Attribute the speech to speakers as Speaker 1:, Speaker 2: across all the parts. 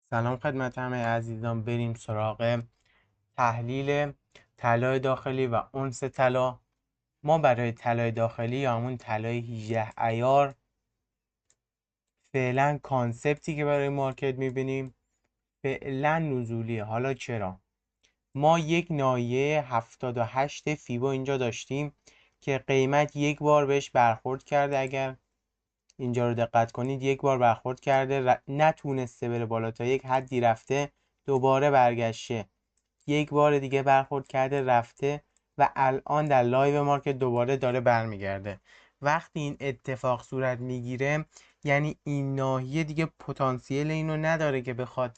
Speaker 1: سلام خدمت همه عزیزان. بریم سراغ تحلیل طلای داخلی و اونس طلا. ما برای طلای داخلی یا همون طلای 18 عیار فعلا کانسپتی که برای مارکت میبینیم فعلا نزولیه. حالا چرا؟ ما یک ناحیه 78 فیبو اینجا داشتیم که قیمت یک بار بهش برخورد کرده. اگر اینجا رو دقت کنید یک بار برخورد کرده نتونسته بره بالا، تا یک حدی رفته دوباره برگشته، یک بار دیگه برخورد کرده رفته و الان در لایو مارکت دوباره داره برمیگرده. وقتی این اتفاق صورت میگیره یعنی این ناحیه دیگه پتانسیل اینو نداره که بخواد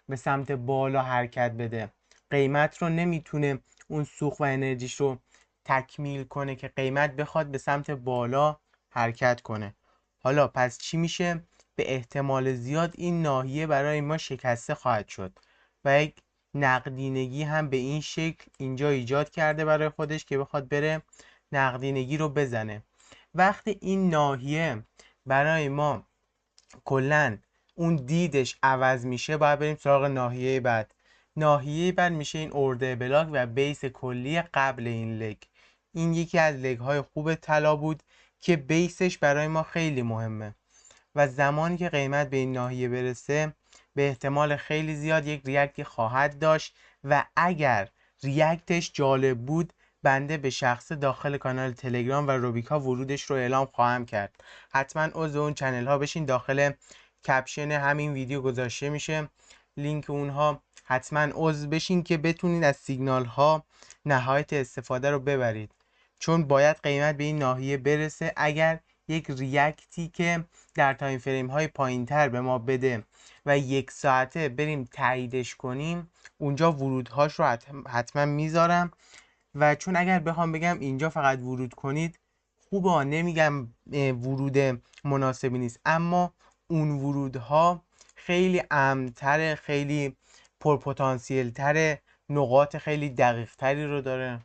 Speaker 1: به سمت بالا حرکت بده. قیمت رو نمیتونه اون سوخت و انرژیش رو تکمیل کنه که قیمت بخواد به سمت بالا حرکت کنه. حالا پس چی میشه؟ به احتمال زیاد این ناحیه برای ما شکسته خواهد شد و یک نقدینگی هم به این شکل اینجا ایجاد کرده برای خودش که بخواد بره نقدینگی رو بزنه. وقتی این ناحیه برای ما کلن اون دیدش عوض میشه باید بریم سراغ ناحیه بعد. ناحیه بعد میشه این ارده بلاک و بیس کلی قبل این لگ. این یکی از لگ های خوب طلا بود که بیسش برای ما خیلی مهمه و زمانی که قیمت به این ناحیه برسه به احتمال خیلی زیاد یک ریاکتی خواهد داشت و اگر ریاکتش جالب بود بنده به شخص داخل کانال تلگرام و روبیکا ورودش رو اعلام خواهم کرد. حتما عضو اون چنل ها بشین، داخل کپشن همین ویدیو گذاشته میشه لینک اونها. حتما عضو بشین که بتونید از سیگنال ها نهایت استفاده رو ببرید، چون باید قیمت به این ناحیه برسه. اگر یک ریاکتی که در تایم فریم های پایین تر به ما بده و یک ساعته بریم تاییدش کنیم اونجا ورودهاش رو حتما میذارم. و چون اگر بخوام بگم اینجا فقط ورود کنید خوبه، نمیگم ورود مناسبی نیست، اما اون ورودها خیلی امن‌تره، خیلی پرپتانسیل تره، نقاط خیلی دقیق تری رو داره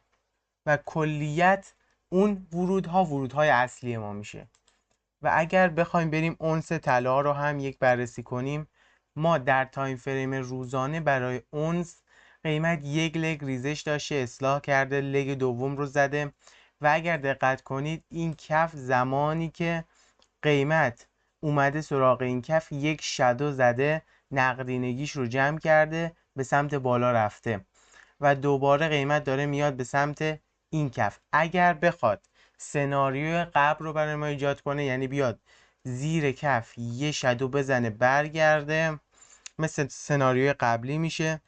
Speaker 1: و کلیت اون ورودهای اصلی ما میشه. و اگر بخوایم بریم اونس طلا رو هم یک بررسی کنیم، ما در تایم فریم روزانه برای اونس قیمت یک لگ ریزش داشته، اصلاح کرده، لگ دوم رو زده و اگر دقت کنید این کف زمانی که قیمت اومده سراغ این کف یک شادو زده، نقدینگیش رو جمع کرده به سمت بالا رفته و دوباره قیمت داره میاد به سمت این کف. اگر بخواد سناریوی قبل رو برای ما ایجاد کنه، یعنی بیاد زیر کف یه شادو بزنه برگرده، مثل سناریوی قبلی میشه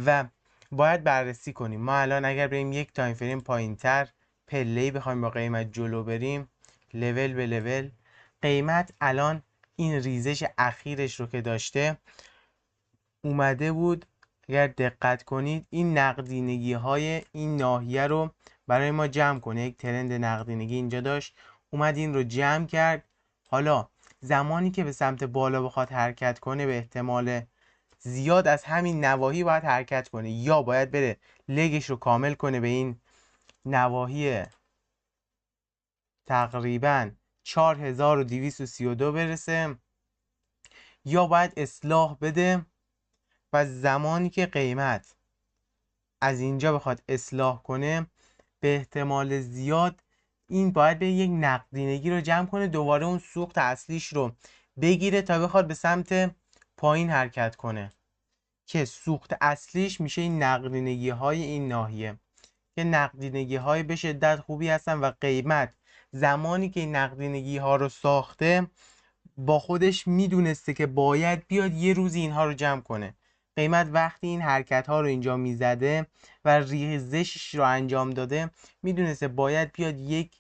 Speaker 1: و باید بررسی کنیم. ما الان اگر بریم یک تایم فریم پایین تر پله‌ای بخوایم با قیمت جلو بریم، لول به لول، قیمت الان این ریزش اخیرش رو که داشته اومده بود، اگر دقت کنید این نقدینگی های این ناحیه رو برای ما جمع کنه. یک ترند نقدینگی اینجا داشت، اومد این رو جمع کرد. حالا زمانی که به سمت بالا بخواد حرکت کنه به احتمال زیاد از همین نواحی باید حرکت کنه، یا باید بره لگش رو کامل کنه به این نواحی تقریبا 4232 برسه، یا باید اصلاح بده و زمانی که قیمت از اینجا بخواد اصلاح کنه به احتمال زیاد این باید به یک نقدینگی رو جمع کنه، دوباره اون سوخت اصلیش رو بگیره تا بخواد به سمت پایین حرکت کنه که سوخت اصلیش میشه این نقدینگی های این ناحیه که نقدینگی های به شدت خوبی هستن و قیمت زمانی که این نقدینگی ها رو ساخته با خودش میدونسته که باید بیاد یه روزی اینها رو جمع کنه. قیمت وقتی این حرکت ها رو اینجا میزده و ریزشش رو انجام داده میدونسته باید بیاد یک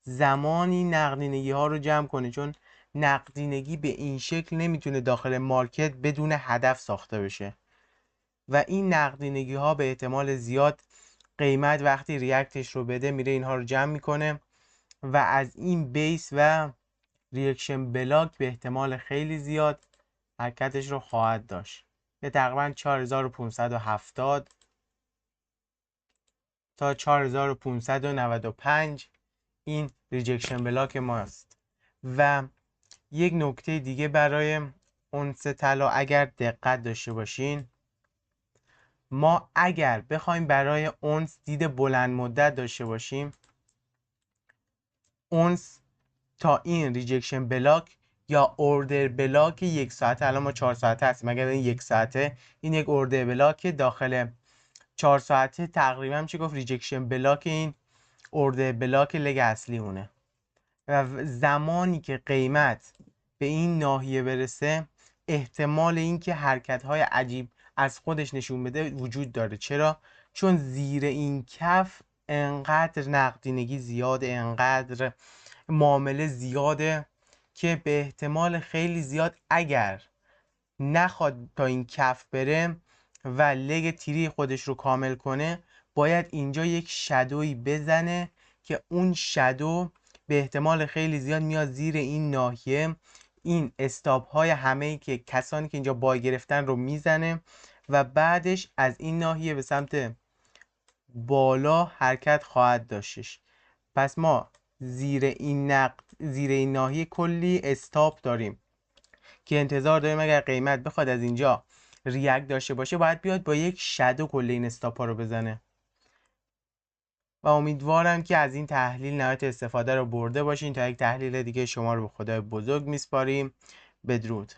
Speaker 1: زمانی نقدینگی ها رو جمع کنه، چون نقدینگی به این شکل نمیتونه داخل مارکت بدون هدف ساخته بشه و این نقدینگی ها به احتمال زیاد قیمت وقتی ریاکتش رو بده میره اینها رو جمع میکنه و از این بیس و ریاکشن بلاک به احتمال خیلی زیاد حرکتش رو خواهد داشت به تقریبا 4570 تا 4595. این ریجکشن بلاک ماست. و یک نکته دیگه برای اونس طلا اگر دقت داشته باشین، ما اگر بخوایم برای اونس دید بلند مدت داشته باشیم، اونس تا این ریجکشن بلاک یا اوردر بلاک 1 ساعته، الان ما 4 ساعته هستیم، اگر این 1 ساعته، این یک اوردر بلاک داخل 4 ساعته تقریبا میشه گفت ریجکشن بلاک این اوردر بلاک لگ اصلی اونه و زمانی که قیمت به این ناحیه برسه احتمال اینکه حرکت‌های عجیب از خودش نشون بده وجود داره. چرا؟ چون زیر این کف انقدر نقدینگی زیاده، انقدر معامله زیاده که به احتمال خیلی زیاد اگر نخواد تا این کف بره و لگ تیری خودش رو کامل کنه، باید اینجا یک شادویی بزنه که اون شادو به احتمال خیلی زیاد میاد زیر این ناحیه، این استاپ های همه که کسانی که اینجا بای گرفتن رو میزنه و بعدش از این ناحیه به سمت بالا حرکت خواهد داشتش. پس ما زیر این ناحیه کلی استاپ داریم که انتظار داریم اگر قیمت بخواد از اینجا ریاکت داشته باشه باید بیاد با یک شادو کل این استاپ ها رو بزنه. و امیدوارم که از این تحلیل نهایت استفاده رو برده باشین. تا یک تحلیل دیگه شما رو به خدای بزرگ میسپاریم. بدرود.